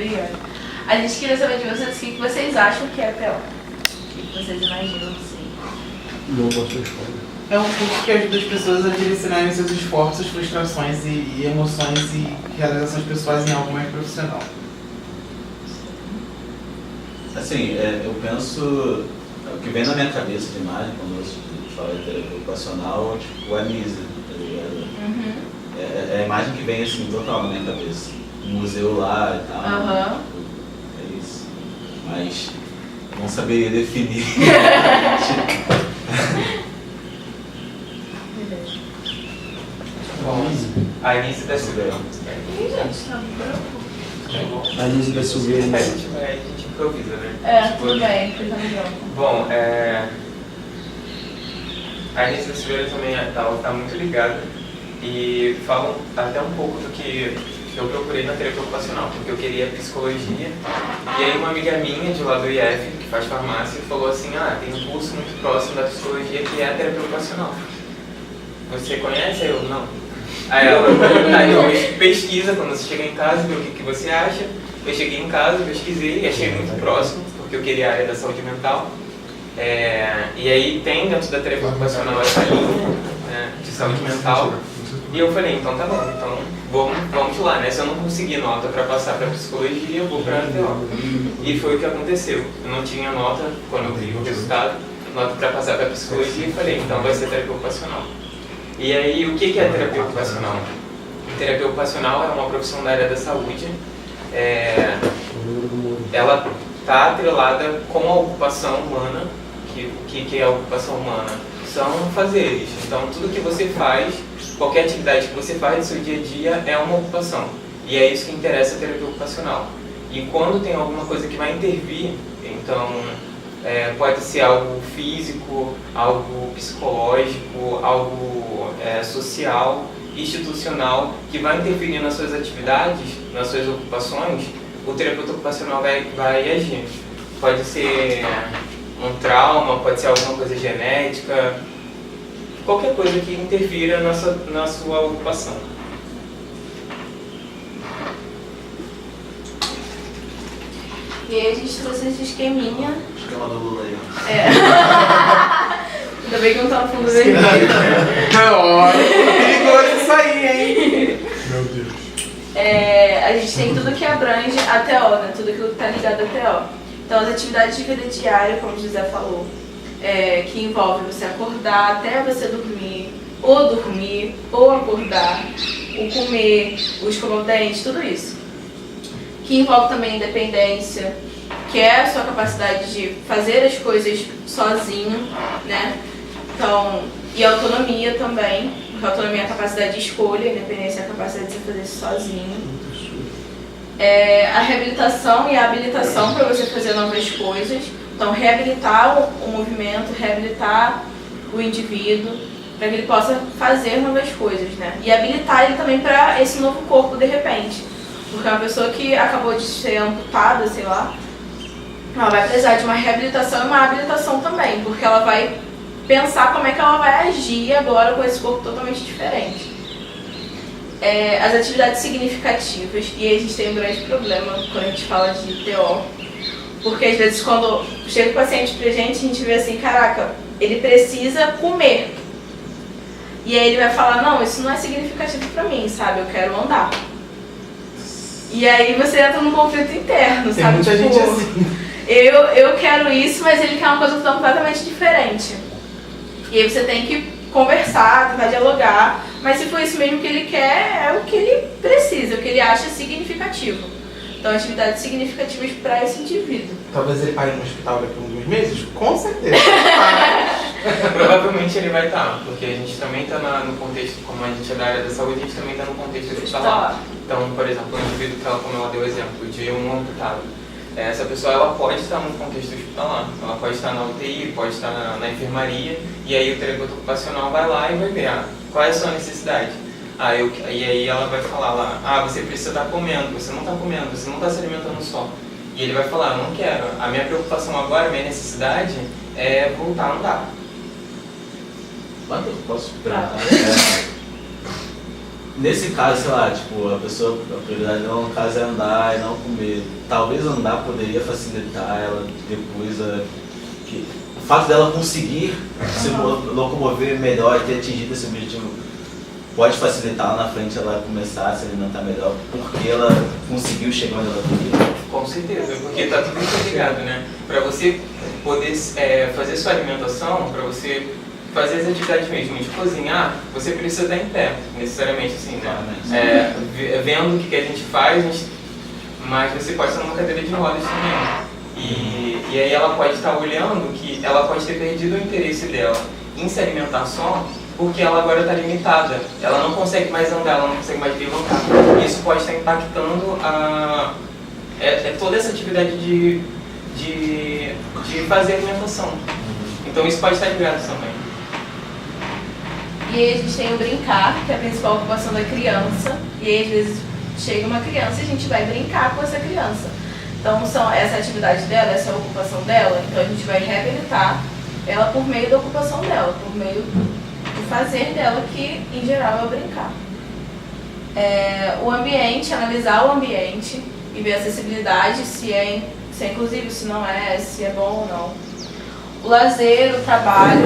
Obrigada. A gente queria saber de vocês o que vocês acham que é TO. O que vocês imaginam assim? Não posso responder. É um curso que ajuda as pessoas a direcionarem seus esforços, frustrações e emoções e realizações pessoais em algo mais profissional. Assim, eu penso, o que vem na minha cabeça de imagem quando eu falo de terapia ocupacional, tipo, a Nisa, tá ligado? Uhum. É a imagem que vem assim, total na minha cabeça. Um museu lá e tal. Aham. É isso. Mas não saberia definir. Bom, a Anísia da Silveira. Ih, gente, tá branco. A Anísia da Silveira. A gente improvisa, né? Tudo bem, fica no branco. Bom, a Anísia da Silveira também tá muito ligada e falam até um pouco do que eu procurei na terapia ocupacional, porque eu queria psicologia. E aí uma amiga minha de lá do IF, que faz farmácia, falou assim, tem um curso muito próximo da psicologia que é a terapia ocupacional. Você conhece? Eu, não. Aí ela, pesquisa quando você chega em casa, vê o que você acha. Eu cheguei em casa, pesquisei e achei muito próximo, porque eu queria a área da saúde mental. E aí tem dentro da terapia ocupacional essa linha, né, de saúde mental. E eu falei, então tá bom, então vamos lá, né? Se eu não conseguir nota para passar para psicologia, eu vou para a TO. E foi o que aconteceu. Eu não tinha nota quando eu vi o resultado, nota para passar para psicologia, e falei, então vai ser terapia ocupacional. E aí, o que é terapia ocupacional? Terapia ocupacional é uma profissão da área da saúde. Ela está atrelada com a ocupação humana. O que é a ocupação humana? São fazeres. Então, tudo que você faz, qualquer atividade que você faz no seu dia a dia é uma ocupação. E é isso que interessa a terapia ocupacional. E quando tem alguma coisa que vai intervir, então pode ser algo físico, algo psicológico, algo social, institucional, que vai interferir nas suas atividades, nas suas ocupações, o terapeuta ocupacional vai agir. Pode ser um trauma, pode ser alguma coisa genética, qualquer coisa que interfira na sua ocupação. E aí a gente trouxe esse esqueminha. Esquema do Lula aí. Ainda bem que não tá no fundo vermelho. Olha, perigoso isso aí, hein? Meu Deus. A gente tem tudo que abrange a TO, né? Tudo que tá ligado à TO. Então, as atividades de vida diária, como o José falou, que envolve você acordar até você dormir, ou acordar, o comer, o escovar o dente, tudo isso. Que envolve também independência, que é a sua capacidade de fazer as coisas sozinho, né? Então, e autonomia também, porque autonomia é a capacidade de escolha, independência é a capacidade de você fazer isso sozinho. A reabilitação e a habilitação para você fazer novas coisas. Então, reabilitar o movimento, reabilitar o indivíduo, para que ele possa fazer novas coisas, né? E habilitar ele também para esse novo corpo de repente. Porque uma pessoa que acabou de ser amputada, sei lá, ela vai precisar de uma reabilitação e uma habilitação também, porque ela vai pensar como é que ela vai agir agora com esse corpo totalmente diferente. As atividades significativas, e aí a gente tem um grande problema quando a gente fala de TO, porque às vezes quando chega o paciente pra gente, a gente vê assim, caraca, ele precisa comer. E aí ele vai falar, não, isso não é significativo pra mim, sabe, eu quero andar. E aí você entra num conflito interno, Tem sabe? muita tipo, gente assim. Eu quero isso, mas ele quer uma coisa completamente diferente. E aí você tem que conversar, tentar dialogar, mas se for isso mesmo que ele quer, é o que ele precisa, o que ele acha significativo. Então, atividades significativas para esse indivíduo. Talvez ele pare no hospital daqui a alguns meses? Com certeza. Provavelmente ele vai estar, porque a gente também está no contexto, como a gente é da área da saúde, a gente também está no contexto hospitalar. Então, por exemplo, o indivíduo que como ela deu o exemplo de um amputado, essa pessoa ela pode estar no contexto hospitalar, ela pode estar na UTI, pode estar na enfermaria, e aí o terapeuta ocupacional vai lá e vai ver qual é a sua necessidade. E aí ela vai falar lá, você precisa estar comendo, você não está comendo, você não está se alimentando só. E ele vai falar, eu não quero, a minha preocupação agora, a minha necessidade é voltar a andar. Quanto eu posso perguntar? nesse caso, sei lá, tipo, a pessoa, a prioridade dela no caso é andar e não comer. Talvez andar poderia facilitar ela depois o fato dela conseguir se locomover melhor e ter atingido esse objetivo pode facilitar lá na frente ela começar a se alimentar melhor porque ela conseguiu chegar onde ela queria. Com certeza, porque tá tudo interligado, né? Para você poder fazer sua alimentação, para você fazer as atividades mesmo de cozinhar, você precisa estar em pé, necessariamente assim, né? Vendo o que a gente faz, mas você pode estar numa cadeira de rodas também. E aí ela pode estar olhando que ela pode ter perdido o interesse dela em se alimentar só, porque ela agora está limitada. Ela não consegue mais andar, ela não consegue mais levantar. Isso pode estar impactando toda essa atividade de fazer alimentação. Então isso pode estar ligado também. E aí a gente tem o brincar, que é a principal ocupação da criança. E aí às vezes chega uma criança e a gente vai brincar com essa criança. Então essa atividade dela, essa ocupação dela, então a gente vai reabilitar ela por meio da ocupação dela, por meio do fazer dela, que em geral é o brincar. O ambiente, analisar o ambiente e ver a acessibilidade, se é inclusivo, se não é, se é bom ou não. O lazer, o trabalho,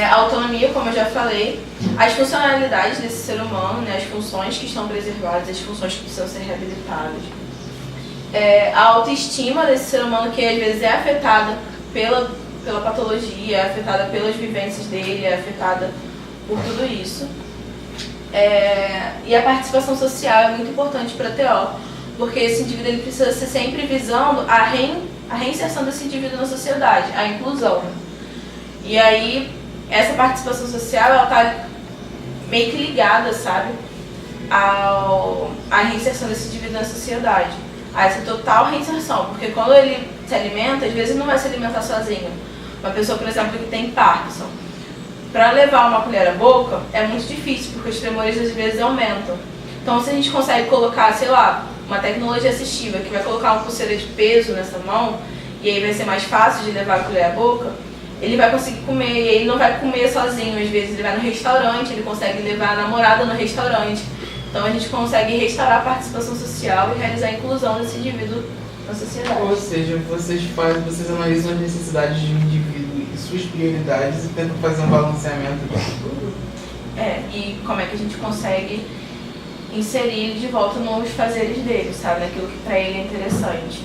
a autonomia, como eu já falei, as funcionalidades desse ser humano, né, as funções que estão preservadas, as funções que precisam ser reabilitadas. A autoestima desse ser humano, que às vezes é afetada pela patologia, é afetada pelas vivências dele, é afetada por tudo isso. E a participação social é muito importante para a TO, porque esse indivíduo ele precisa ser sempre visando a reinserção desse indivíduo na sociedade, a inclusão. E aí, essa participação social, ela está meio que ligada, sabe, à reinserção desse indivíduo na sociedade, a essa total reinserção, porque quando ele se alimenta, às vezes ele não vai se alimentar sozinho. Uma pessoa, por exemplo, que tem Parkinson, para levar uma colher à boca é muito difícil, porque os tremores às vezes aumentam. Então, se a gente consegue colocar, sei lá, uma tecnologia assistiva que vai colocar uma pulseira de peso nessa mão, e aí vai ser mais fácil de levar a colher à boca, ele vai conseguir comer, e ele não vai comer sozinho, às vezes ele vai no restaurante, ele consegue levar a namorada no restaurante. Então a gente consegue restaurar a participação social e realizar a inclusão desse indivíduo na sociedade. Ou seja, vocês analisam as necessidades do indivíduo e suas prioridades e tentam fazer um balanceamento disso tudo. E como é que a gente consegue inserir ele de volta nos fazeres dele, sabe? Naquilo que pra ele é interessante.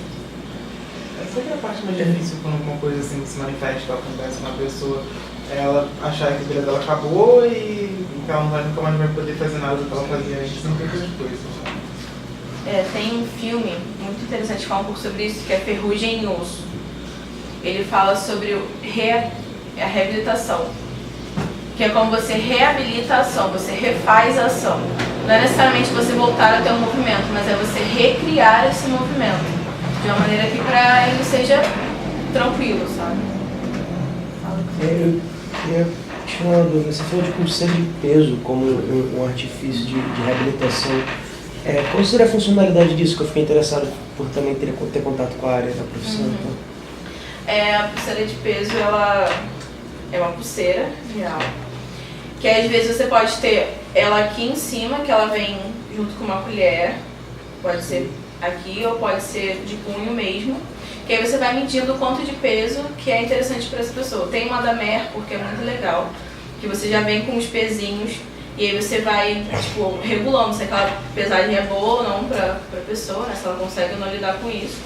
Essa é a parte mais difícil quando uma coisa assim que se manifesta, acontece com uma pessoa, ela achar que a vida dela acabou e que ela nunca mais vai poder fazer nada do que ela fazia antes, não tem outras coisas. Tem um filme muito interessante que fala um pouco sobre isso, que é Ferrugem em Osso. Ele fala sobre a reabilitação, que é como você reabilita a ação, você refaz a ação. Não é necessariamente você voltar até o movimento, mas é você recriar esse movimento de uma maneira que para ele seja tranquilo, sabe? Eu queria tirar uma dúvida. Você falou de pulseira de peso como um artifício de reabilitação. Qual seria a funcionalidade disso, que eu fiquei interessado por também ter contato com a área da profissão? A pulseira de peso, ela é uma pulseira real, que às vezes você pode ter ela aqui em cima, que ela vem junto com uma colher, pode ser aqui ou pode ser de punho mesmo, que aí você vai medindo o quanto de peso que é interessante para essa pessoa. Tem uma da Mercur, que é muito legal, que você já vem com os pezinhos, e aí você vai, tipo, regulando se aquela pesagem é boa ou não pra pessoa, né? Se ela consegue ou não lidar com isso.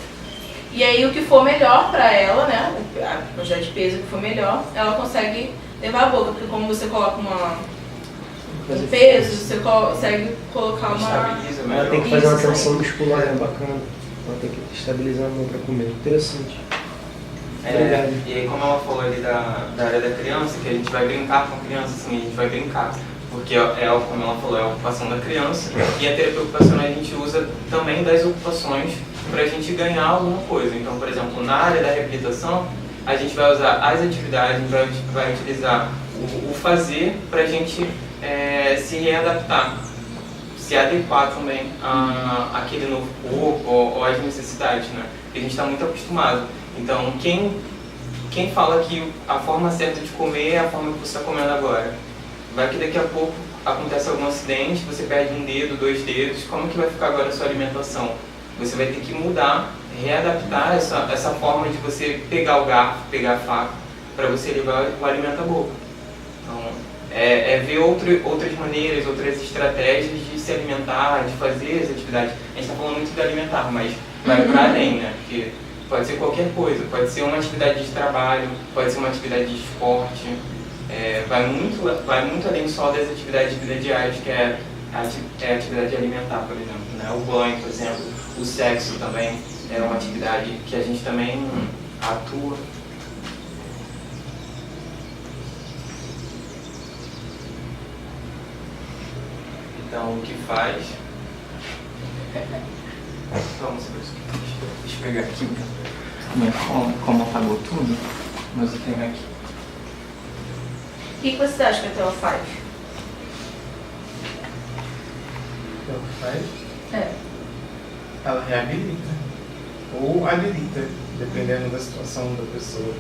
E aí o que for melhor pra ela, né? A quantidade de peso que for melhor, ela consegue levar a boca, porque como você coloca um peso, você consegue colocar uma... Ela tem que fazer uma tensão muscular, bacana. Ela tem que estabilizar a mão pra comer. Interessante. Obrigado. E aí, como ela falou ali da área da criança, que a gente vai brincar com a criança, assim, a gente vai brincar. Porque como ela falou, é a ocupação da criança, e a terapia ocupacional a gente usa também das ocupações para a gente ganhar alguma coisa. Então, por exemplo, na área da reabilitação, a gente vai usar as atividades, vai utilizar o fazer para a gente se readaptar, se adequar também àquele novo corpo ou às necessidades, né? Porque a gente está muito acostumado. Então, quem fala que a forma certa de comer é a forma que você está comendo agora? Vai que daqui a pouco acontece algum acidente, você perde um dedo, 2 dedos, como que vai ficar agora a sua alimentação? Você vai ter que mudar, readaptar essa forma de você pegar o garfo, pegar a faca, para você levar o alimento à boca. Então, ver outras maneiras, outras estratégias de se alimentar, de fazer as atividades. A gente está falando muito de alimentar, mas vai para além, né? Porque pode ser qualquer coisa, pode ser uma atividade de trabalho, pode ser uma atividade de esporte, vai muito além só das atividades de vida diária, que é a atividade alimentar, por exemplo, né? O banho, por exemplo, o sexo também é uma atividade que a gente também atua. Então, o que faz... Vamos ver. Deixa eu pegar aqui. Como apagou tudo, mas eu tenho aqui. O que você acha que a TO faz? Então, faz? É. Ela reabilita ou habilita, dependendo da situação da pessoa,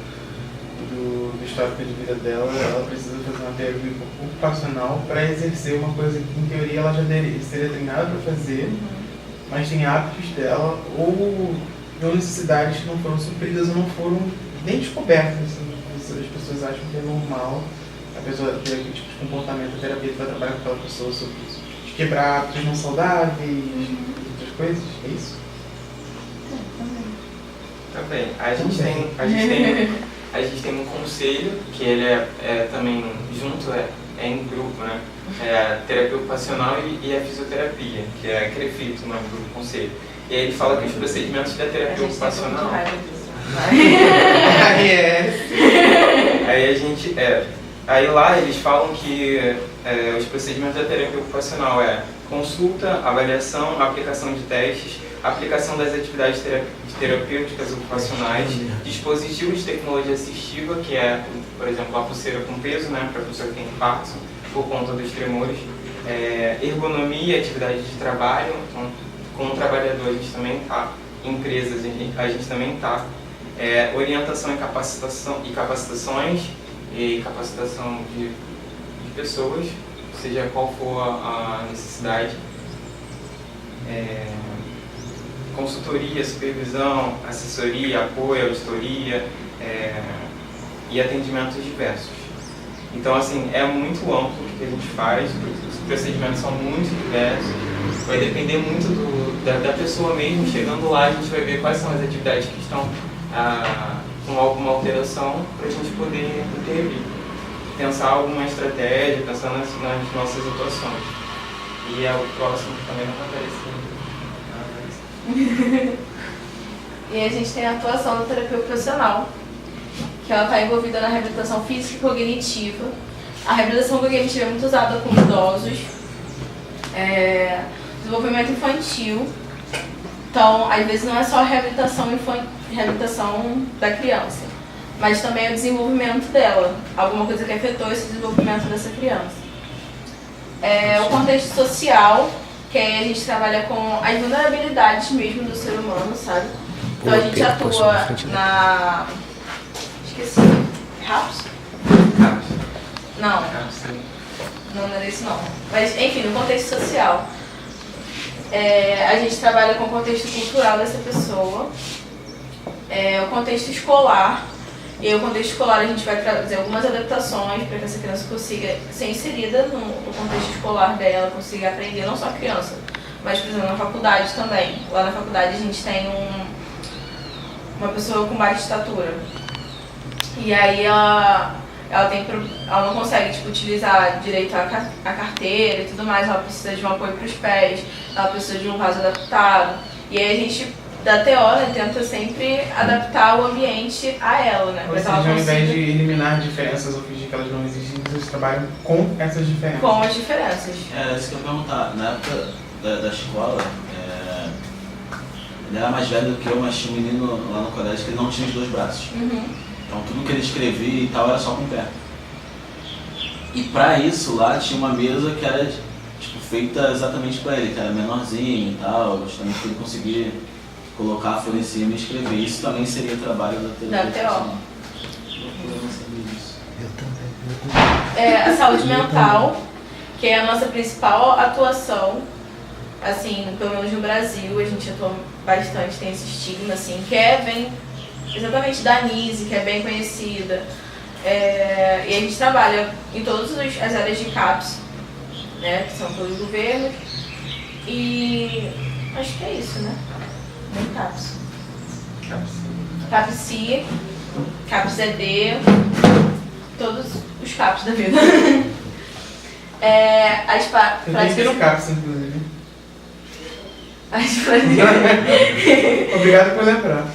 do histórico de vida dela. Ela precisa fazer uma terapia ocupacional para exercer uma coisa que, em teoria, ela já seria treinada para fazer, mas tem hábitos dela ou necessidades que não foram supridas ou não foram nem descobertas. As pessoas acham que é normal a pessoa ter aquele tipo de comportamento. A terapia vai trabalhar com aquela pessoa sobre isso, de quebrar hábitos não saudáveis, outras coisas. É isso? Também. A gente tem um conselho, que ele é também junto, é em grupo, né? É a terapia ocupacional e a fisioterapia, que é a CREFIT, o nome do conselho. E aí ele fala que os procedimentos da terapia ocupacional... Aí lá eles falam que os procedimentos da terapia ocupacional consulta, avaliação, aplicação de testes, aplicação das atividades terapêuticas ocupacionais, dispositivos de tecnologia assistiva, que é, por exemplo, a pulseira com peso, né, para a pessoa que tem Parkinson, por conta dos tremores, ergonomia, atividade de trabalho. Então, como trabalhador, a gente também está, em empresas, a gente também está, orientação e capacitações, e capacitação de pessoas, seja qual for a necessidade, consultoria, supervisão, assessoria, apoio, auditoria e atendimentos diversos. Então, assim, é muito amplo o que a gente faz, os procedimentos são muito diversos, vai depender muito da pessoa mesmo. Chegando lá, a gente vai ver quais são as atividades que estão com alguma alteração para a gente poder intervir, pensar alguma estratégia, pensar nas nossas atuações. E o próximo também não aparece. E a gente tem a atuação da terapia ocupacional, que ela está envolvida na reabilitação física e cognitiva. A reabilitação cognitiva é muito usada com idosos, desenvolvimento infantil. Então, às vezes não é só a reabilitação da criança, mas também o desenvolvimento dela, alguma coisa que afetou esse desenvolvimento dessa criança. O contexto social, que aí a gente trabalha com as vulnerabilidades mesmo do ser humano, sabe? Então a gente atua na... Esqueci. RAPS? Não. Não era isso não. Mas, enfim, no contexto social. A gente trabalha com o contexto cultural dessa pessoa, o contexto escolar. E aí, o contexto escolar, a gente vai trazer algumas adaptações para que essa criança consiga ser inserida no contexto escolar dela, consiga aprender, não só a criança, mas, por exemplo, na faculdade também. Lá na faculdade a gente tem uma pessoa com baixa estatura. E aí ela não consegue utilizar direito a carteira e tudo mais, ela precisa de um apoio para os pés, ela precisa de um vaso adaptado. E aí a gente, da TO, né, tenta sempre adaptar o ambiente a ela, né? Ou seja, ao invés de eliminar diferenças ou fingir que elas não existem, vocês trabalham com essas diferenças. Com as diferenças. Isso que eu ia perguntar. Na época da escola, ele era mais velho do que eu, mas tinha um menino lá no colégio que ele não tinha os 2 braços. Então tudo que ele escrevia e tal era só com o pé. E pra isso lá tinha uma mesa que era feita exatamente para ele, que era menorzinho e tal, justamente para ele conseguir colocar a folha em cima e escrever. Isso também seria trabalho da TO. Eu não sabia disso. Eu também. A saúde mental, que é a nossa principal atuação, assim, pelo menos no Brasil, a gente atua bastante, tem esse estigma, assim, que vem exatamente da Anise, que é bem conhecida. E a gente trabalha em todas as áreas de CAPS, né, que são todos os governos, e acho que é isso, né? Bem CAPS. CAPSI, CAPS ED, todos os CAPS da vida. As Tem que ir no práticas... CAPS, inclusive. As práticas... Obrigado por lembrar.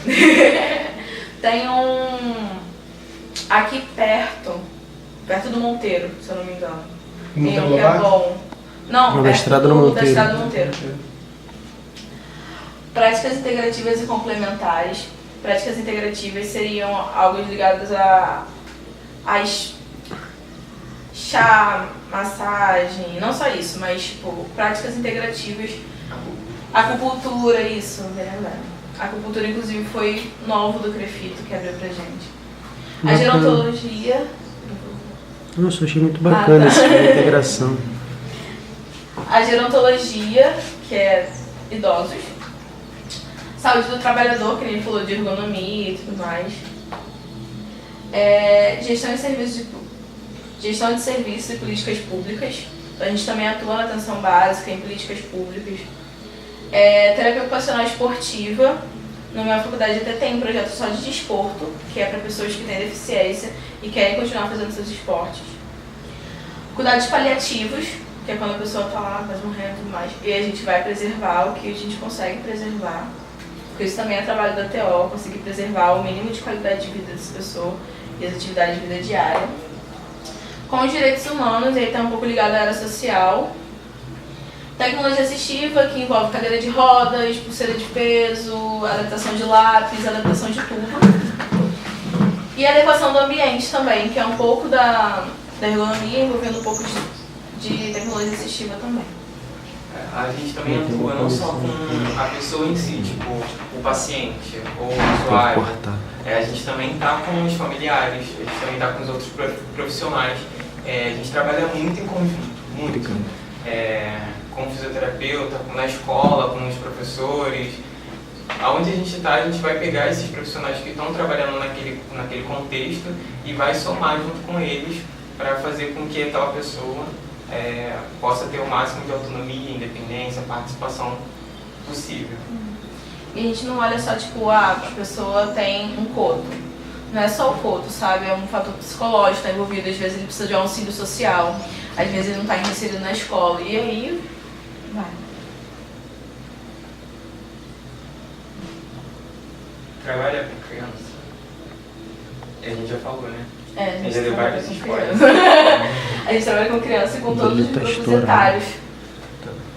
Tem aqui perto do Monteiro, se eu não me engano. Tem um que é bom. Não, da perto Estrada do da Monteiro. Estrada do Monteiro. Práticas integrativas e complementares. Práticas integrativas seriam algo ligadas a chá, massagem, não só isso, mas tipo, práticas integrativas. Acupuntura, isso, bem lembrado. A acupuntura, inclusive, foi novo do Crefito que abriu pra gente. A Bacana. gerontologia. Nossa, eu achei muito bacana essa integração. A gerontologia, que é idosos. Saúde do trabalhador, que a gente falou de ergonomia e tudo mais. Gestão de serviços e políticas públicas. Então, a gente também atua na atenção básica, em políticas públicas. Terapia ocupacional esportiva. Na minha faculdade até tem um projeto só de desporto, que é para pessoas que têm deficiência e querem continuar fazendo seus esportes. Cuidados paliativos, que é quando a pessoa está lá, quase morrendo e tudo mais, e a gente vai preservar o que a gente consegue preservar. Porque isso também é trabalho da TO, conseguir preservar o mínimo de qualidade de vida dessa pessoa e as atividades de vida diária. Com os direitos humanos, aí está um pouco ligado à área social. Tecnologia assistiva, que envolve cadeira de rodas, pulseira de peso, adaptação de lápis, adaptação de tubo. E adequação do ambiente também, que é um pouco da ergonomia, envolvendo um pouco de tecnologia assistiva também. A gente também atua não só com a pessoa em si, tipo o paciente ou o usuário. A gente também está com os familiares, a gente também está com os outros profissionais. A gente trabalha muito em conjunto, muito. Com o fisioterapeuta, na escola, com os professores. Aonde a gente está, a gente vai pegar esses profissionais que estão trabalhando naquele contexto e vai somar junto com eles para fazer com que tal pessoa possa ter o máximo de autonomia, independência, participação possível. E a gente não olha só, tipo, a pessoa tem um coto. Não é só o coto, sabe? É um fator psicológico que está envolvido. Às vezes ele precisa de um auxílio social. Às vezes ele não está inserido na escola. E aí, vai. Trabalha com criança. A gente já falou, né? A gente já deu trabalha vários com spoilers. criança. A gente trabalha com criança e com todos os Tá grupos estourado. etários.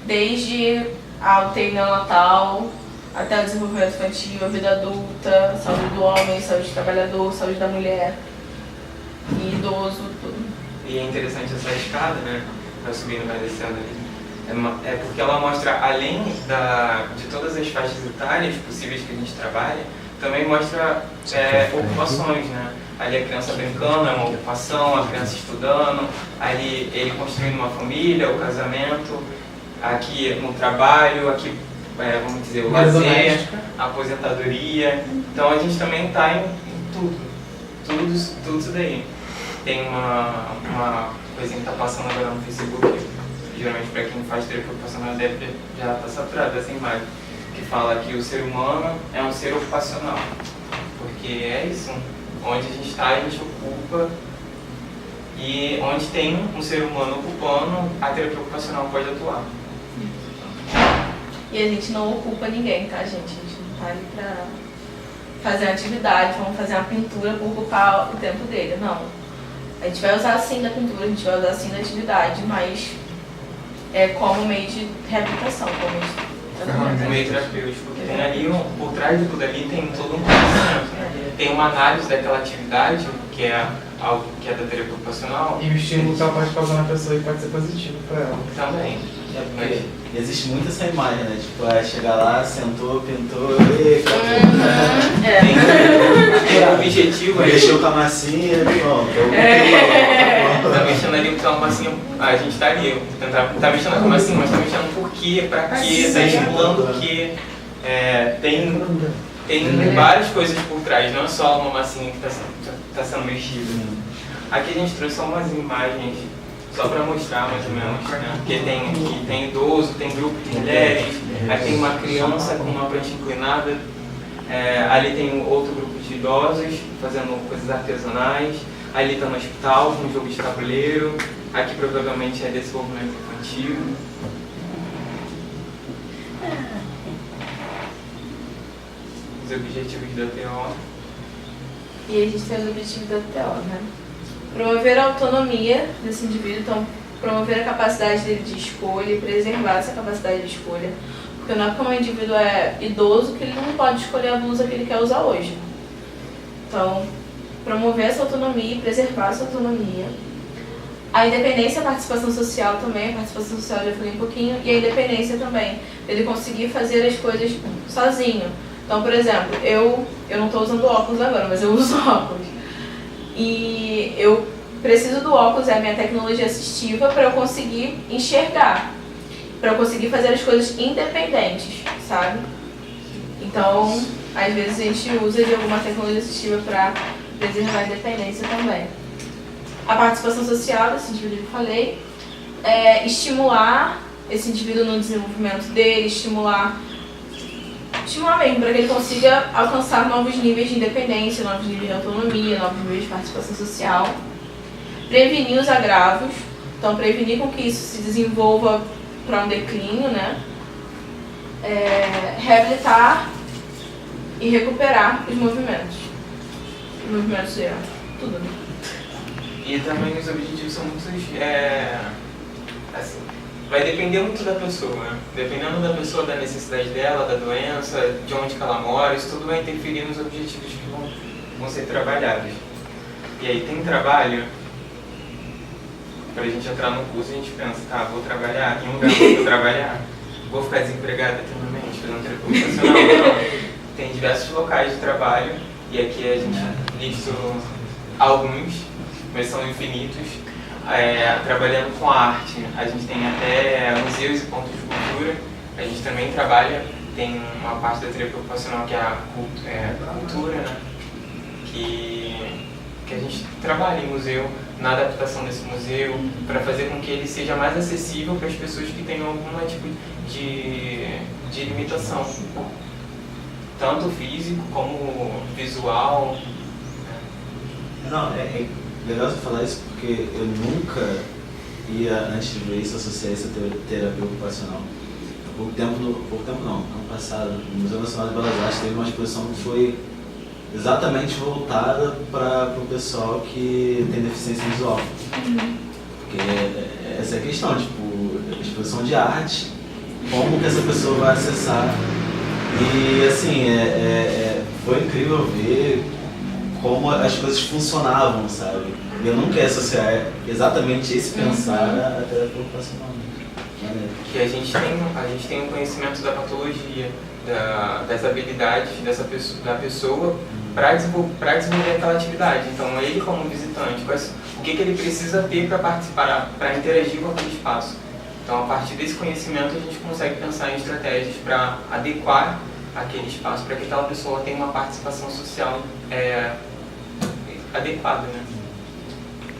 Desde a UTI neonatal até o desenvolvimento infantil, a vida adulta, saúde do homem, saúde do trabalhador, saúde da mulher, e idoso, tudo. E é interessante essa escada, né? Vai subindo, vai descendo ali. É porque ela mostra, além de todas as faixas etárias possíveis que a gente trabalha, também mostra ocupações, né? Ali a criança brincando é uma ocupação, a criança estudando, ali ele construindo uma família, o casamento, aqui no trabalho, aqui, vamos dizer, o lazer, a aposentadoria. Então a gente também está em tudo isso daí. Tem uma coisinha que está passando agora no Facebook, geralmente para quem faz terapia ocupacional deve já estar saturado dessa imagem, que fala que o ser humano é um ser ocupacional, porque é isso, onde a gente está, a gente ocupa, e onde tem um ser humano ocupando, a terapia ocupacional pode atuar. E a gente não ocupa ninguém, tá, gente? A gente não tá ali pra fazer uma atividade, vamos fazer uma pintura por ocupar o tempo dele, não. A gente vai usar sim da pintura, a gente vai usar sim da atividade, mas como meio de reabilitação, como meio de tratamento. Meio terapêutico, porque tem ali, por trás de tudo ali, tem todo um conhecimento, né? Tem uma análise daquela atividade, que é algo que é da terapia ocupacional. E o estímulo que ela pode causar na pessoa e pode ser positivo para ela. Também. Porque existe muito essa imagem, né? Tipo, chegar lá, sentou, pintou, e acabou. Tem o objetivo aí. Mexeu com a massinha, pronto. Tá mexendo ali com uma massinha, a gente tá ali, tá mexendo com a massinha, mas tá mexendo por quê, pra quê, tá estimulando o quê. Tem várias coisas por trás, não é só uma massinha que tá sendo mexida. Aqui a gente trouxe só umas imagens, só para mostrar mais ou menos, né? Porque tem idoso, tem grupo de mulheres, aí tem uma criança com uma prancha inclinada, ali tem outro grupo de idosos fazendo coisas artesanais, ali está no hospital com um jogo de tabuleiro, aqui provavelmente é desenvolvimento infantil. Os objetivos da TO. E a gente tem os objetivos da TO, né? Promover a autonomia desse indivíduo, então promover a capacidade dele de escolha e preservar essa capacidade de escolha. Porque não é porque um indivíduo é idoso que ele não pode escolher a blusa que ele quer usar hoje. Então, promover essa autonomia e preservar essa autonomia. A independência e a participação social também, a participação social eu já falei um pouquinho, e a independência também, ele conseguir fazer as coisas sozinho. Então, por exemplo, eu não estou usando óculos agora, mas eu uso óculos. E eu preciso do óculos, é a minha tecnologia assistiva, para eu conseguir enxergar, para eu conseguir fazer as coisas independentes, sabe? Então, às vezes a gente usa de alguma tecnologia assistiva para preservar a independência também. A participação social desse indivíduo que eu falei, estimular esse indivíduo no desenvolvimento dele, estimular mesmo, para que ele consiga alcançar novos níveis de independência, novos níveis de autonomia, novos níveis de participação social. Prevenir os agravos, então prevenir com que isso se desenvolva para um declínio, né? Reabilitar e recuperar os movimentos. Os movimentos tudo, né? E também os objetivos são muitos, assim, vai depender muito da pessoa, né? Dependendo da pessoa, da necessidade dela, da doença, de onde que ela mora, isso tudo vai interferir nos objetivos que vão ser trabalhados. E aí tem trabalho, pra gente entrar no curso a gente pensa, tá, vou trabalhar, em um lugar que eu vou trabalhar, vou ficar desempregado eternamente, fazendo terapia ocupacional, não. Tem diversos locais de trabalho, e aqui a gente listou alguns, mas são infinitos. Trabalhando com arte, a gente tem até museus e pontos de cultura. A gente também trabalha, tem uma parte da terapia ocupacional que é a cultura, né? Que a gente trabalha em museu, na adaptação desse museu, para fazer com que ele seja mais acessível para as pessoas que tenham algum tipo de limitação, tanto físico como visual. Não, é legal você falar isso porque eu nunca ia, antes de ver isso, associar isso a terapia ocupacional. Há pouco tempo não, ano passado, no Museu Nacional de Belas Artes teve uma exposição que foi exatamente voltada para o pessoal que tem deficiência visual. Porque essa é a questão, tipo, exposição de arte, como que essa pessoa vai acessar. E assim, foi incrível ver como as coisas funcionavam, sabe? Eu nunca ia associar exatamente esse pensar à terapia ocupacional. Que a gente tem um conhecimento da patologia, das habilidades da pessoa para desenvolver aquela atividade. Então, ele como visitante, o que ele precisa ter para participar, para interagir com aquele espaço. Então, a partir desse conhecimento, a gente consegue pensar em estratégias para adequar aquele espaço, para que aquela pessoa tenha uma participação social adequada, né?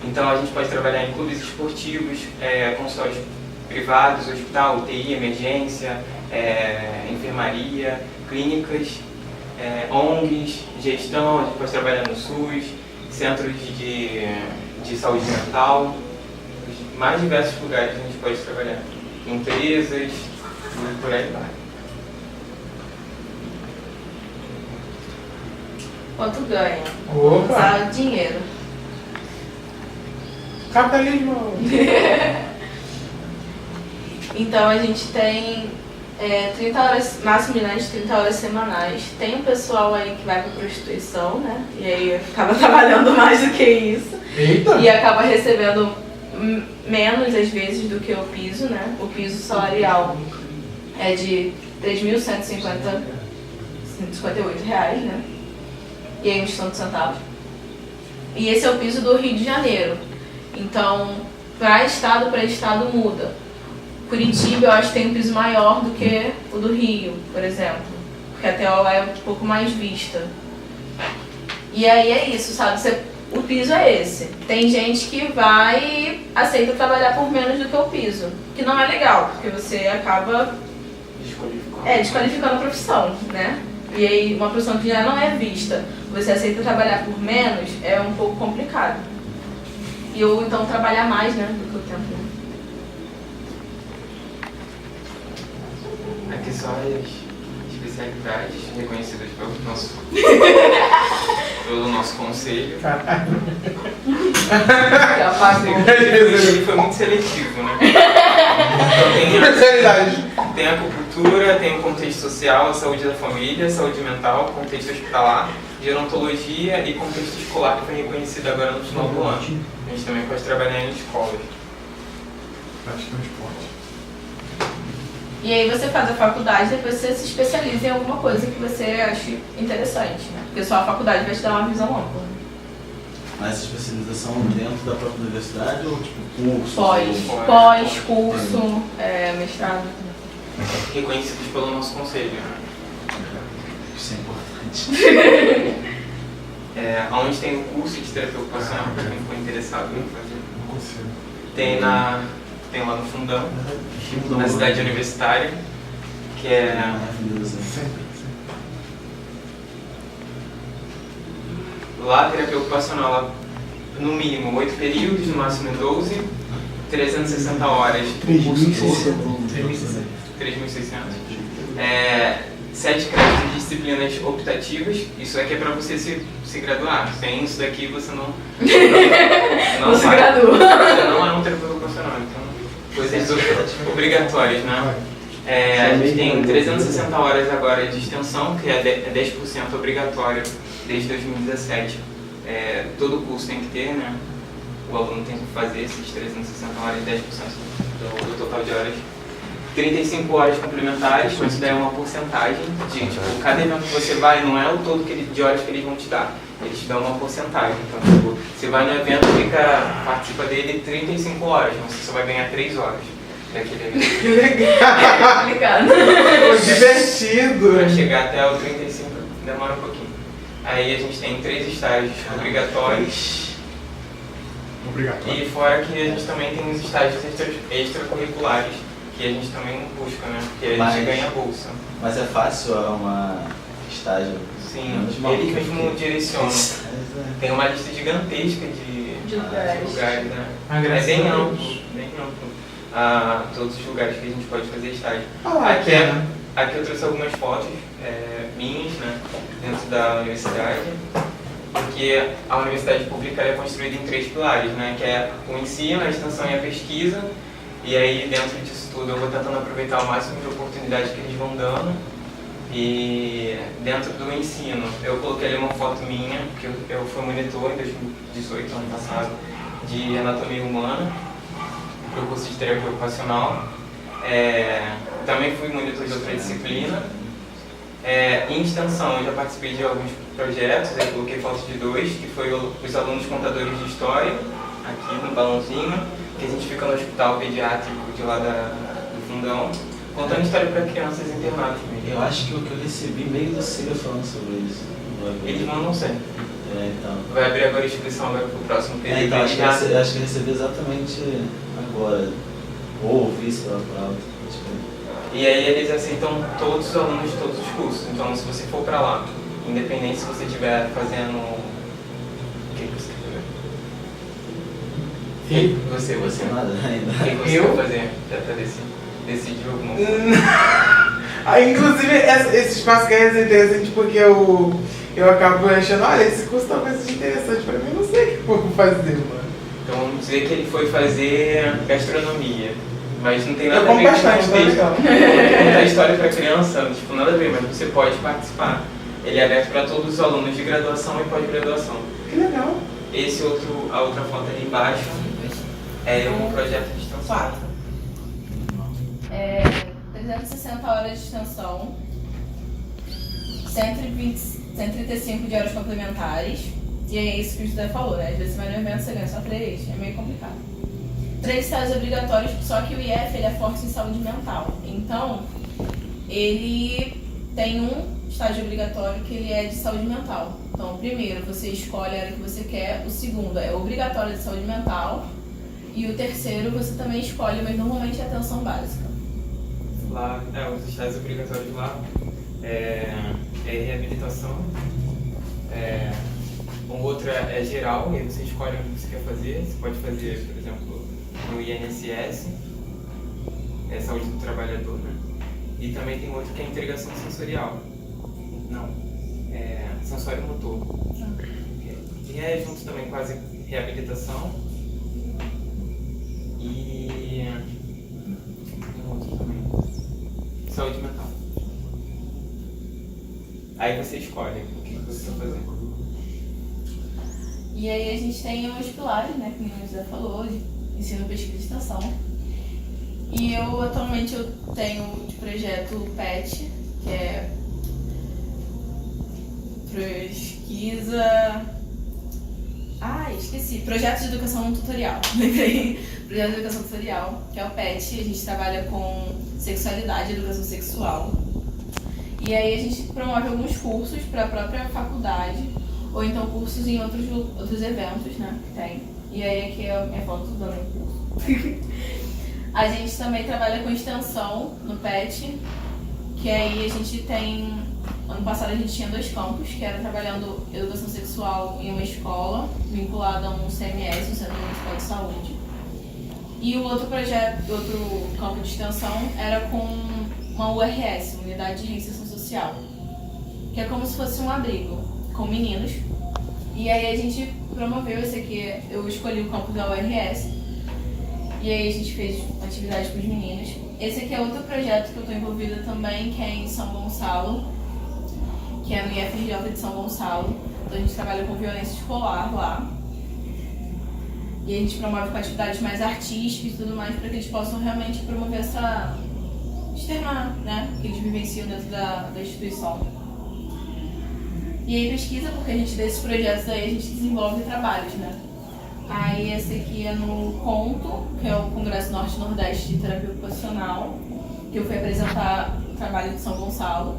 Então, a gente pode trabalhar em clubes esportivos, consultórios privados, hospital, UTI, emergência, enfermaria, clínicas, ONGs, gestão, a gente pode trabalhar no SUS, centros de saúde mental, os mais diversos lugares a gente pode trabalhar, empresas, e por aí vai. Quanto ganha? Opa! Sabe, dinheiro. Capitalismo! Então a gente tem 30 horas, máximo de 30 horas semanais. Tem um pessoal aí que vai para prostituição, né? E aí acaba trabalhando mais do que isso. Eita! E acaba recebendo menos às vezes do que o piso, né? O piso salarial é de R$ 3.158, né? E aí uns tantos centavos. E esse é o piso do Rio de Janeiro. Então, para estado muda. Curitiba eu acho que tem um piso maior do que o do Rio, por exemplo, porque a TO é um pouco mais vista. E aí é isso, sabe? O piso é esse. Tem gente que vai e aceita trabalhar por menos do que o piso, que não é legal, porque você acaba desqualificando a profissão, né? E aí uma profissão que já não é vista, você aceita trabalhar por menos, é um pouco complicado. Ou então trabalhar mais, né, do que o tempo. Aqui só as especialidades reconhecidas pelo nosso conselho. Já pagou. Ele foi muito seletivo, né? Então, tem a acupuntura, tem o contexto social, a saúde da família, saúde mental, contexto hospitalar, gerontologia e contexto escolar, que foi reconhecido agora no final do ano. A gente também pode trabalhar em escolas. Acho que é um esporte. E aí você faz a faculdade, depois você se especializa em alguma coisa que você ache interessante, né? Porque só a faculdade vai te dar uma visão ampla. Mas essa especialização dentro da própria universidade ou tipo curso? Pós, curso, mestrado. Reconhecidos pelo nosso conselho. Isso é importante. Onde tem o curso de terapia ocupacional, para quem ficou interessado em fazer. Tem lá no Fundão, na cidade universitária, que é... Lá a terapia ocupacional, no mínimo 8 períodos, no máximo 12, 360 horas. 3.600. 3.600. 7 créditos de disciplinas optativas. Isso aqui é para você se graduar. Sem isso daqui você não se gradua. Você não é um terapeuta ocupacional. Então, coisas obrigatórias, né? A gente tem 360 horas agora de extensão, que é 10% obrigatório desde 2017. Todo curso tem que ter, né? O aluno tem que fazer esses 360 horas, 10% do total de horas. 35 horas complementares, mas isso daí é uma porcentagem de, tipo, cada evento que você vai, não é o todo de horas que eles vão te dar. Eles te dão uma porcentagem. Então, tipo, você vai no evento, participa dele 35 horas, mas você só vai ganhar 3 horas daquele evento. Que legal! Divertido! Para chegar até o 35 demora um pouquinho. Aí a gente tem 3 estágios obrigatórios. E fora que a gente também tem os estágios extracurriculares, que a gente também busca, né? Porque a gente ganha a bolsa. Mas é fácil uma estágio? Sim, ele mesmo direciona. Tem uma lista gigantesca de lugares, né? É bem amplo, todos os lugares que a gente pode fazer estágio. Aqui eu trouxe algumas fotos minhas, né? Dentro da universidade. Porque a universidade pública é construída em 3 pilares, né? Que é o ensino, a extensão e a pesquisa. E aí, dentro disso tudo, eu vou tentando aproveitar o máximo de oportunidades que eles vão dando. E dentro do ensino, eu coloquei ali uma foto minha, que eu fui monitor em 2018, ano passado, de anatomia humana, para o curso de terapia ocupacional. Também fui monitor de outra disciplina. Em extensão, eu já participei de alguns projetos, eu coloquei fotos de 2, que foi os alunos contadores de história, aqui no balãozinho, que a gente fica no hospital pediátrico de lá do Fundão, contando história para crianças internadas mesmo. Eu acho que o que eu recebi meio do CEA falando sobre isso. Eles mandam sempre. Então. Vai abrir agora a inscrição para o próximo período. Então, acho que eu recebi exatamente agora. Ou ouvi, sei lá, pra alto. E aí eles aceitam todos os alunos de todos os cursos. Então, se você for para lá, independente se você estiver fazendo... O que você quer fazer? Você. Nada ainda. O que você vai fazer? Já tá decidiu alguma coisa? Inclusive, esse espaço que é interessante porque eu acabo achando, olha, esse curso talvez seja interessante pra mim, eu não sei o que eu vou fazer, mano. Então vamos dizer que ele foi fazer gastronomia, mas não tem nada Eu a ver com bastante, tá legal. contar história pra criança, tipo, nada a ver, mas você pode participar. Ele é aberto para todos os alunos de graduação e pós-graduação. Que legal. A outra foto ali embaixo é um projeto de extensão. 360 horas de extensão, 135 de horas complementares, E é isso que o José falou, né? Às vezes você vai no evento, você ganha só 3, é meio complicado. 3 estágios obrigatórios, só que o IF ele é forte em saúde mental. Então, ele tem um estágio obrigatório que ele é de saúde mental. Então, o primeiro, você escolhe a área que você quer. O segundo é obrigatório de saúde mental. E o terceiro, você também escolhe, mas normalmente é atenção básica. Lá, os estágios obrigatórios lá é reabilitação. Um outro é geral, e aí você escolhe onde você quer fazer. Você pode fazer, por exemplo, no INSS, saúde do trabalhador, né? E também tem outro que é integração sensorial. Não, sensório motor. E é junto também com a reabilitação. E um outro também. Saúde mental. Aí você escolhe o que você vai fazer. E aí a gente tem os pilares, né, que o José falou, de ensino, pesquisa e extensão. E eu atualmente tenho de projeto PET, que é pesquisa... esqueci. Projeto de Educação Tutorial. Lembrei. Projeto de Educação Tutorial, que é o PET. A gente trabalha com sexualidade e educação sexual. E aí a gente promove alguns cursos para a própria faculdade, ou então cursos em outros eventos, né, que tem. E aí aqui é a minha foto dando um curso. A gente também trabalha com extensão no PET, que aí a gente tem... Ano passado a gente tinha 2 campos, que era trabalhando educação sexual em uma escola, vinculada a um CMS, um Centro Municipal de Saúde. E o outro projeto, outro campo de extensão, era com uma URS, Unidade de Reinserção Social, que é como se fosse um abrigo com meninos. E aí a gente promoveu esse aqui, eu escolhi o campo da URS, e aí a gente fez atividade com os meninos. Esse aqui é outro projeto que eu estou envolvida também, que é em São Gonçalo, que é no IFRJ de São Gonçalo. Então a gente trabalha com violência escolar lá. E a gente promove com atividades mais artísticas e tudo mais, para que eles possam realmente promover essa... externar, né, que eles vivenciam dentro da instituição. E aí pesquisa, porque a gente, desses projetos aí, a gente desenvolve trabalhos, né. Aí esse aqui é no CONTO, que é o Congresso Norte-Nordeste de Terapia Ocupacional, que eu fui apresentar o trabalho de São Gonçalo.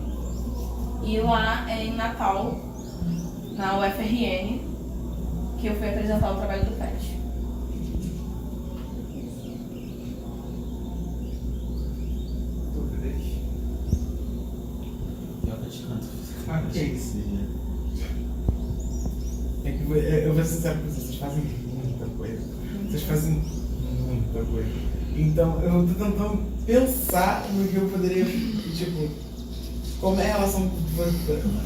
E lá é em Natal, na UFRN, que eu fui apresentar o trabalho do PET. Dúvidas? Que é isso? É que eu vou ser sincero com vocês fazem muita coisa. Vocês fazem muita coisa. Então eu tô tentando pensar no que eu poderia, tipo, como é a relação,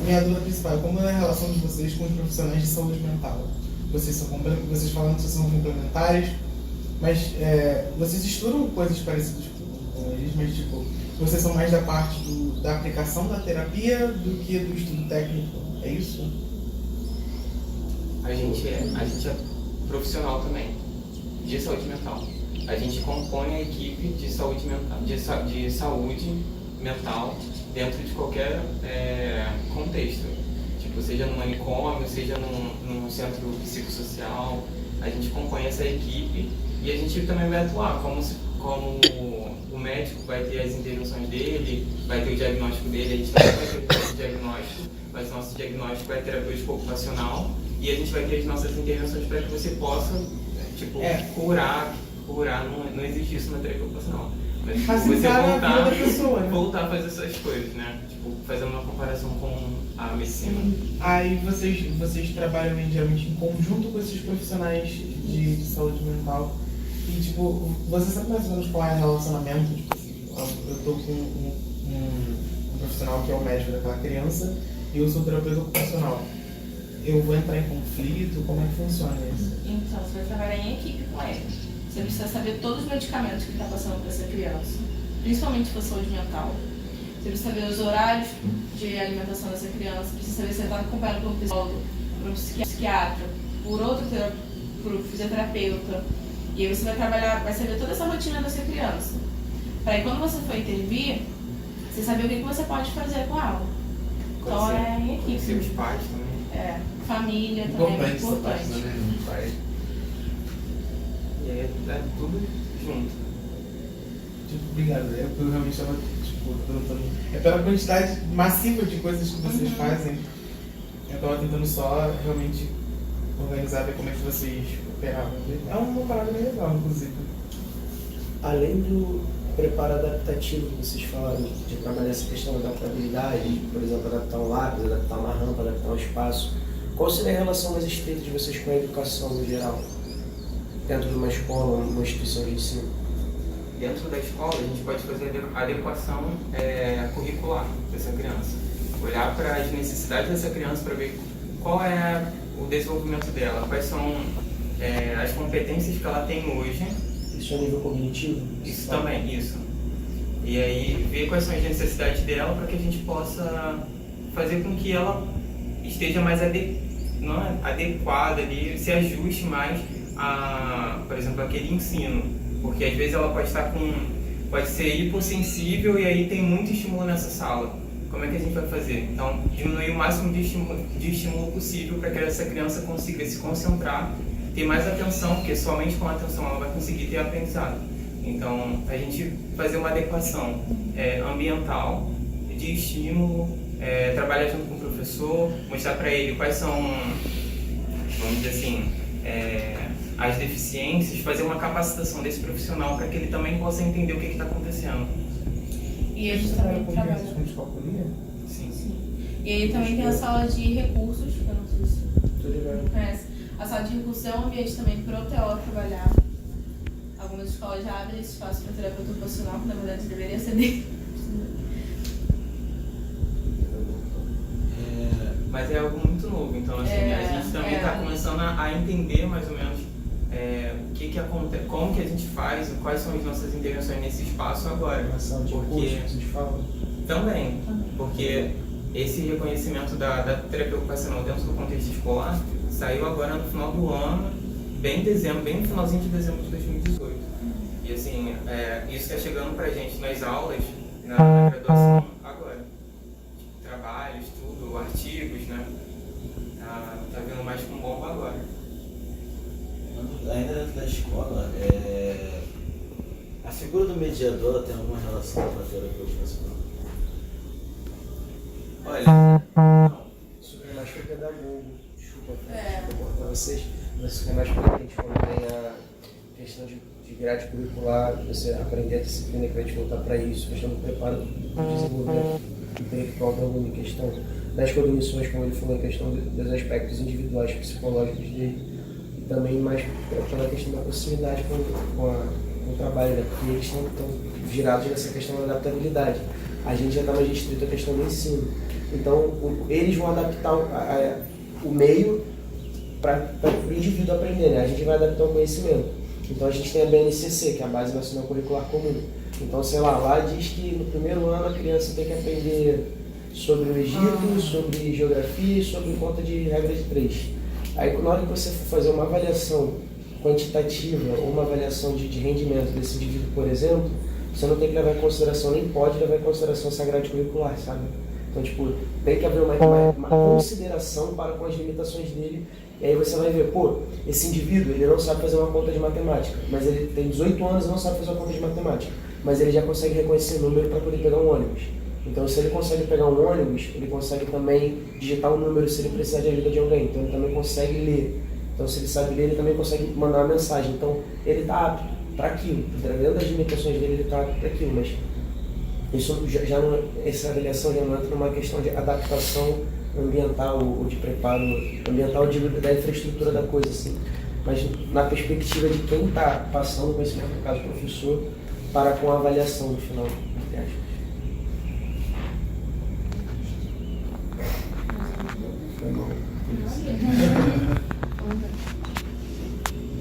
minha dúvida principal, como é a relação de vocês com os profissionais de saúde mental? Vocês falam que vocês são complementares, mas vocês estudam coisas parecidas com eles, mas tipo, vocês são mais da parte da aplicação da terapia do que do estudo técnico, é isso? A gente é profissional também, de saúde mental. A gente compõe a equipe de saúde mental, de saúde mental dentro de qualquer contexto. Tipo, seja no manicômio, seja num centro psicossocial, a gente compõe essa equipe e a gente também vai atuar como o médico vai ter as intervenções dele, vai ter o diagnóstico dele, a gente também vai ter o diagnóstico, mas o nosso diagnóstico vai ter terapêutico ocupacional e a gente vai ter as nossas intervenções para que você possa, curar, não existe isso na terapia ocupacional. Mas você voltar a fazer essas coisas, né? Tipo, fazendo uma comparação com a medicina. Aí vocês trabalham geralmente em conjunto com esses profissionais de saúde mental. E tipo, você sabe mais ou menos qual é o relacionamento? Tipo assim, eu tô com um profissional que é o médico daquela criança e eu sou terapeuta ocupacional. Eu vou entrar em conflito? Como é que funciona isso? Então, você vai trabalhar em equipe com ele. Você precisa saber todos os medicamentos que está passando para essa criança, principalmente se for saúde mental. Você precisa saber os horários de alimentação dessa criança, precisa saber se você está acompanhado por um psicólogo, por um psiquiatra, por um fisioterapeuta. E aí você vai saber toda essa rotina dessa criança. Para aí quando você for intervir, você saber o que você pode fazer com ela. Então é em equipe. Seus pais também. família também é muito Importante essa parte, importante. né? Pai. E aí é tudo junto. Tipo, obrigado. Eu realmente estava, tipo, tentando. É pela quantidade massiva de coisas que vocês fazem. Eu estava tentando só realmente organizar, ver como é que vocês operavam. É uma parada bem legal, inclusive. Além do preparo adaptativo que vocês falaram, de trabalhar essa questão da adaptabilidade, por exemplo, adaptar um lápis, adaptar uma rampa, adaptar um espaço, qual seria a relação mais estreita de vocês com a educação no geral? Dentro de uma escola, uma instituição de ensino? Dentro da escola, a gente pode fazer a adequação curricular dessa criança. Olhar para as necessidades dessa criança para ver qual é o desenvolvimento dela, quais são as competências que ela tem hoje. Isso é a nível cognitivo? Isso também, isso. E aí, ver quais são as necessidades dela para que a gente possa fazer com que ela esteja mais adequada ali, se ajuste mais a, por exemplo, aquele ensino. Porque às vezes ela pode ser hipossensível e aí tem muito estímulo nessa sala. Como é que a gente vai fazer? Então, diminuir o máximo de estímulo possível para que essa criança consiga se concentrar, ter mais atenção, porque somente com a atenção ela vai conseguir ter aprendizado. Então, a gente fazer uma adequação ambiental, de estímulo, trabalhar junto com o professor, mostrar para ele quais são, vamos dizer assim, as deficiências, fazer uma capacitação desse profissional para que ele também possa entender o que está acontecendo. E a gente também trabalha. Com discalculia? Sim. E aí também tem a sala de recursos, que eu não sei se Tô ligado. conhece. A sala de recursos é um ambiente também para o TO trabalhar. Algumas escolas já abrem esse espaço para terapeuta ocupacional, que na verdade deveria ser dele. Mas é algo muito novo, então assim, a gente também está começando a entender mais ou menos o que acontece, como que a gente faz, quais são as nossas intervenções nesse espaço agora. Uma sala de Porque recursos que vocês falam? também, porque esse reconhecimento da terapia ocupacional dentro do contexto escolar saiu agora no final do ano, bem no finalzinho de dezembro de 2018. E assim, isso está chegando pra gente nas aulas, na graduação agora. Trabalho, estudo, artigos, né? Tá vindo mais com bomba agora. Ainda dentro da escola, a figura do mediador tem alguma relação com a terapia ocupacional? Olha, Isso é mais para pedagogo. Desculpa cortar vocês, mas isso é mais para a gente quando tem a questão de grade curricular, você aprender a disciplina que vai te voltar para isso, questão do preparo do desenvolvimento intelectual do aluno, em questão das cognições, como ele falou, em questão dos aspectos individuais, psicológicos dele, e também mais pela questão da proximidade com o trabalho, né? Porque eles estão girados nessa questão da adaptabilidade. A gente já está mais restrito à questão do ensino. Então, eles vão adaptar o meio para o indivíduo aprender, né? A gente vai adaptar o conhecimento. Então, a gente tem a BNCC, que é a Base Nacional Curricular Comum. Então, sei lá diz que no primeiro ano a criança tem que aprender sobre o Egito, sobre geografia e sobre conta de regra de 3. Aí, na hora que você for fazer uma avaliação quantitativa ou uma avaliação de rendimento desse indivíduo, por exemplo, você não tem que levar em consideração, nem pode levar em consideração essa grade curricular, sabe? Então, tipo, tem que haver uma consideração para com as limitações dele. E aí você vai ver, esse indivíduo, ele não sabe fazer uma conta de matemática, mas ele tem 18 anos e não sabe fazer uma conta de matemática, mas ele já consegue reconhecer número para poder pegar um ônibus. Então, se ele consegue pegar um ônibus, ele consegue também digitar um número se ele precisar de ajuda de alguém. Então, ele também consegue ler. Então, se ele sabe ler, ele também consegue mandar uma mensagem. Então, ele está apto para aquilo. Dentro das limitações dele, ele está apto para aquilo. Mas isso já não, essa avaliação já não entra numa questão de adaptação ambiental ou de preparo ambiental da infraestrutura da coisa, assim. Mas na perspectiva de quem está passando o conhecimento, no caso, o professor, para com a avaliação no final.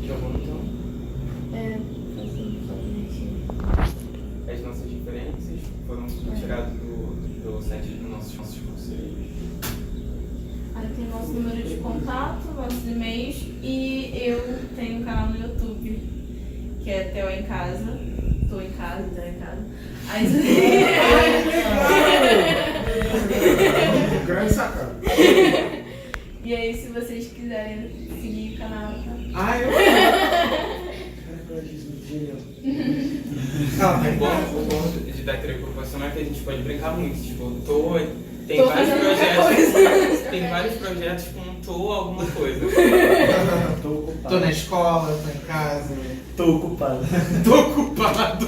Já vamos então? As nossas referências foram tiradas do site dos nossos conselhos. Aí tem nosso número de contato, nossos e-mails e eu tenho um canal no YouTube, que é Theo em Casa. Tô em casa, Theo em Casa. Aí Grande sacada. E aí, se vocês quiserem seguir o canal, tá? Ai, eu O bom de dar terapia ocupacional é que a gente pode brincar muito. Tipo, tem Tô vários fazendo outra projetos. Tem vários projetos com alguma coisa. Tô ocupado. tô na escola, tô em casa. Tô ocupado. Tô ocupado.